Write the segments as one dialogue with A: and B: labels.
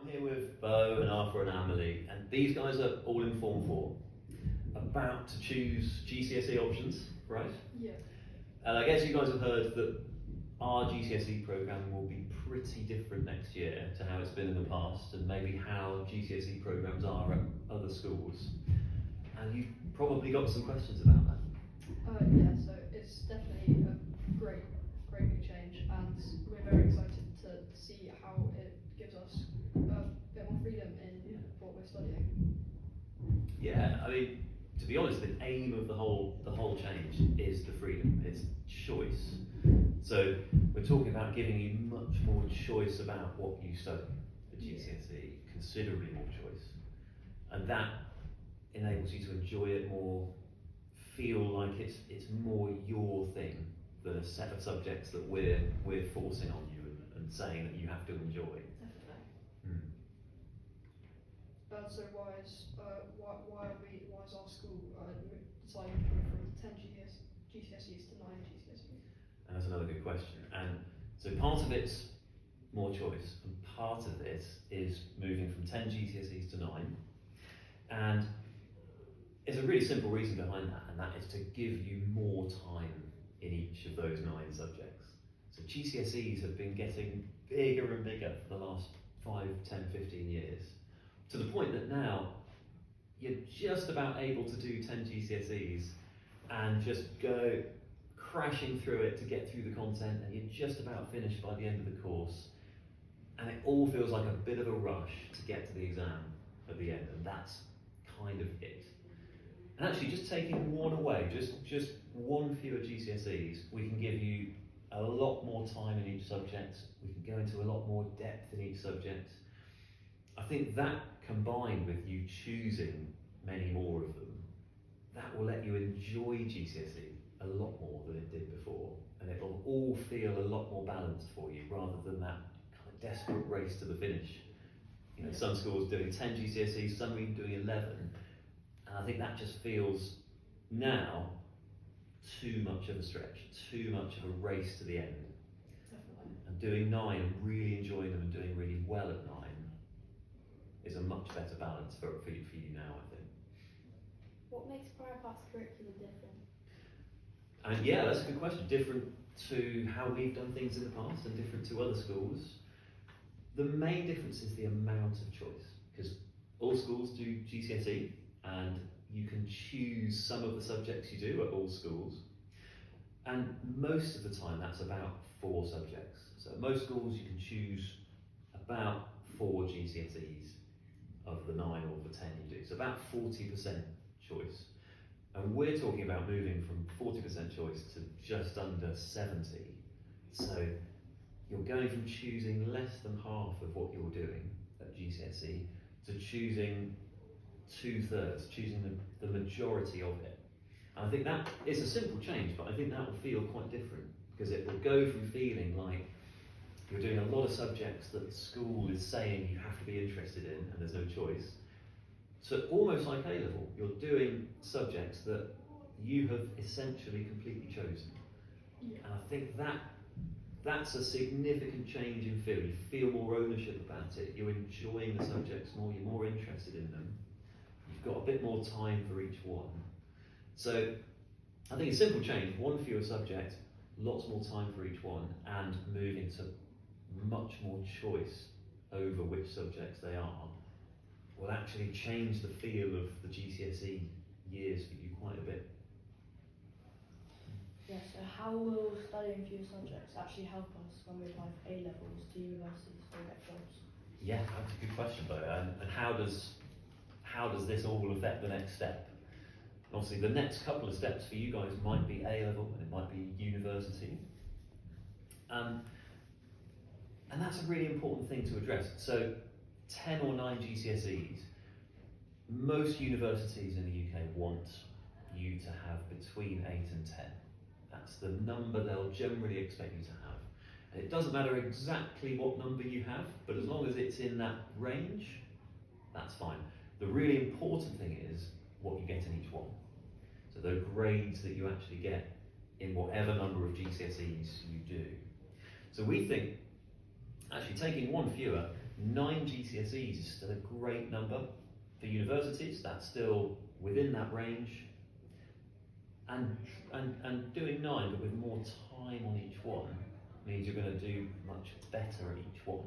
A: here with Bo and Arthur and Amelie, and these guys are all in Form 4, about to choose GCSE options, right?
B: Yeah.
A: And I guess you guys have heard that our GCSE programme will be pretty different next year to how it's been in the past, and maybe how GCSE programmes are at other schools. And you've probably got some questions about that.
B: Yeah, so it's definitely a great big change, and we're very excited to see how it gives us a bit more freedom in what we're studying.
A: Yeah, I mean, to be honest, the aim of the whole change is the freedom, it's choice. So we're talking about giving you much more choice about what you study for GCSE, considerably more choice, and that enables you to enjoy it more, feel like it's more your thing than a set of subjects that we're forcing on you and saying that you have to enjoy.
B: Definitely.
A: Hmm.
B: So why is our school deciding to move from 10 GCSEs to 9 GCSEs?
A: And that's another good question. And so part of it's more choice, and part of it is moving from 10 GCSEs to 9. And there's a really simple reason behind that, and that is to give you more time in each of those 9 subjects. So GCSEs have been getting bigger and bigger for the last 5, 10, 15 years, to the point that now you're just about able to do 10 GCSEs and just go crashing through it to get through the content, and you're just about finished by the end of the course, and it all feels like a bit of a rush to get to the exam at the end, and that's kind of it. And actually, just taking one away, just one fewer GCSEs, we can give you a lot more time in each subject. We can go into a lot more depth in each subject. I think that, combined with you choosing many more of them, that will let you enjoy GCSE a lot more than it did before, and it will all feel a lot more balanced for you, rather than that kind of desperate race to the finish. You know, some schools doing 10 GCSEs, some even doing 11. And I think that just feels now too much of a stretch, too much of a race to the end.
B: Definitely.
A: And doing 9 and really enjoying them and doing really well at 9 is a much better balance for you now, I think.
C: What makes prior path's curriculum different?
A: And yeah, that's a good question. Different to how we've done things in the past and different to other schools. The main difference is the amount of choice, because all schools do GCSE, and you can choose some of the subjects you do at all schools, and most of the time that's about 4 subjects. So at most schools you can choose about 4 GCSEs of the 9 or the 10 you do, so about 40% choice. And we're talking about moving from 40% choice to just under 70. So you're going from choosing less than half of what you're doing at GCSE to choosing 2/3, choosing the majority of it. And I think that is a simple change, but I think that will feel quite different, because it will go from feeling like you're doing a lot of subjects that the school is saying you have to be interested in and there's no choice, so almost like A-level, you're doing subjects that you have essentially completely chosen.
B: Yeah.
A: And I think that's a significant change in feel. You feel more ownership about it, you're enjoying the subjects more, you're more interested in them, you've got a bit more time for each one. So I think a simple change, 1 fewer subject, lots more time for each one, and moving to much more choice over which subjects they are, will actually change the feel of the GCSE years for you quite a bit.
C: Yeah, so how will studying fewer subjects actually help us when we apply for A-levels to universities or get jobs?
A: Yeah, that's a good question, Bo. And how does this all affect the next step? Obviously, the next couple of steps for you guys might be A-level, and it might be university. And that's a really important thing to address. So 10 or 9 GCSEs, most universities in the UK want you to have between 8 and 10. That's the number they'll generally expect you to have. And it doesn't matter exactly what number you have, but as long as it's in that range, that's fine. The really important thing is what you get in each one. So the grades that you actually get in whatever number of GCSEs you do. So we think actually taking 1 fewer 9 GCSEs is still a great number. For universities, that's still within that range. And doing 9 but with more time on each one means you're going to do much better at each one.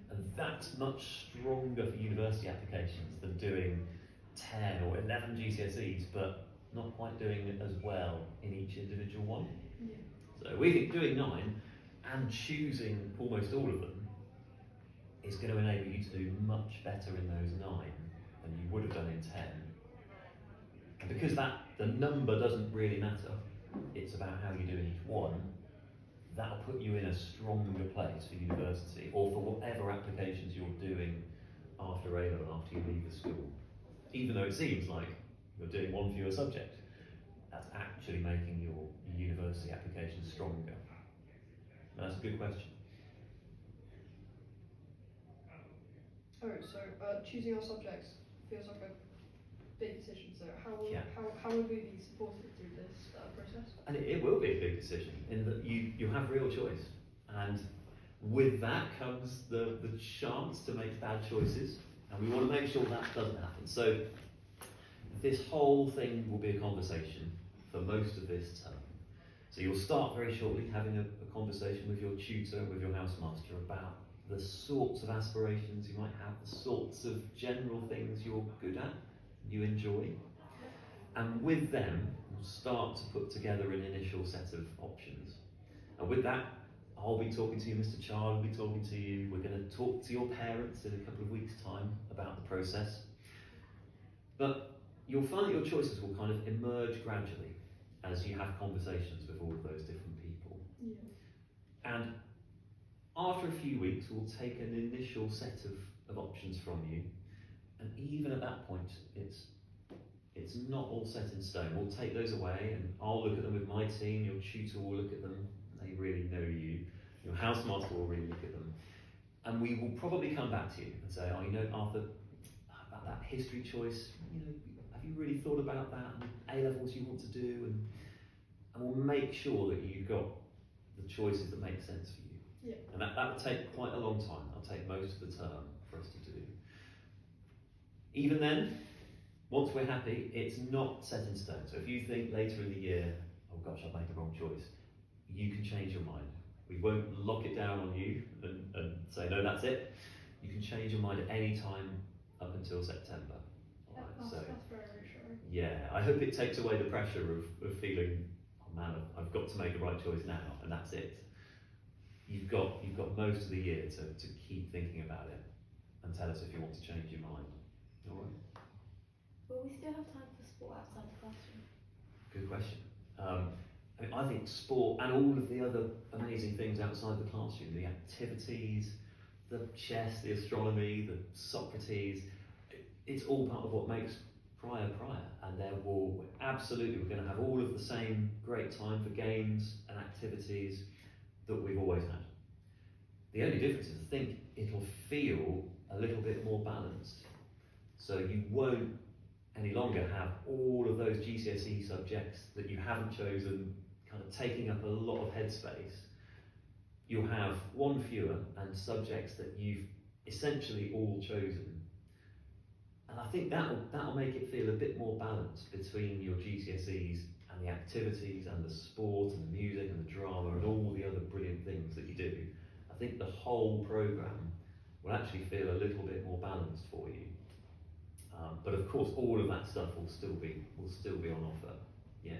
A: And that's much stronger for university applications than doing 10 or 11 GCSEs but not quite doing it as well in each individual one.
B: Yeah.
A: So we think doing 9 and choosing almost all of them is going to enable you to do much better in those 9 than you would have done in 10. And because the number doesn't really matter, it's about how you do in each one, that'll put you in a stronger place for university or for whatever applications you're doing after A-level, after you leave the school. Even though it seems like you're doing one fewer subject, that's actually making your university application stronger. And that's a good question.
B: Oh, so choosing our subjects feels like a big decision. So how would we be supported through this process?
A: And it will be a big decision in that you have real choice. And with that comes the chance to make bad choices. And we want to make sure that doesn't happen. So this whole thing will be a conversation for most of this term. So you'll start very shortly having a conversation with your tutor, with your housemaster about the sorts of aspirations you might have, the sorts of general things you're good at, you enjoy. And with them, we'll start to put together an initial set of options. And with that, I'll be talking to you, Mr. Child will be talking to you. We're going to talk to your parents in a couple of weeks' time about the process. But you'll find that your choices will kind of emerge gradually as you have conversations with all of those different people.
B: Yeah.
A: And after a few weeks, we'll take an initial set of options from you. And even at that point, it's not all set in stone. We'll take those away and I'll look at them with my team, your tutor will look at them, they really know you, your housemaster will really look at them. And we will probably come back to you and say, oh, you know, Arthur, about that history choice, you know, have you really thought about that and A-levels you want to do? And we'll make sure that you've got the choices that make sense for you.
B: Yeah.
A: And that will take quite a long time. That'll take most of the term for us to do. Even then, once we're happy, it's not set in stone. So if you think later in the year, oh gosh, I've made the wrong choice, you can change your mind. We won't lock it down on you and say, no, that's it. You can change your mind at any time up until September. All right,
B: That's
A: so
B: very reassuring.
A: yeah, I hope it takes away the pressure of feeling, oh man, I've got to make the right choice now, and that's it. You've got most of the year to keep thinking about it and tell us if you want to change your mind. All right.
C: Will we still have time for sport outside the classroom?
A: Good question. I mean, I think sport and all of the other amazing things outside the classroom, the activities, the chess, the astronomy, the Socrates, it's all part of what makes Prior. And there will, absolutely, we're going to have all of the same great time for games and activities that we've always had. The only difference is I think it'll feel a little bit more balanced. So you won't any longer have all of those GCSE subjects that you haven't chosen kind of taking up a lot of headspace. You'll have one fewer and subjects that you've essentially all chosen. And I think that'll make it feel a bit more balanced between your GCSEs and the activities and the sport and the music and the drama and all the other brilliant things that you do. I think the whole programme will actually feel a little bit more balanced for you. But of course, all of that stuff will still be on offer. Yeah.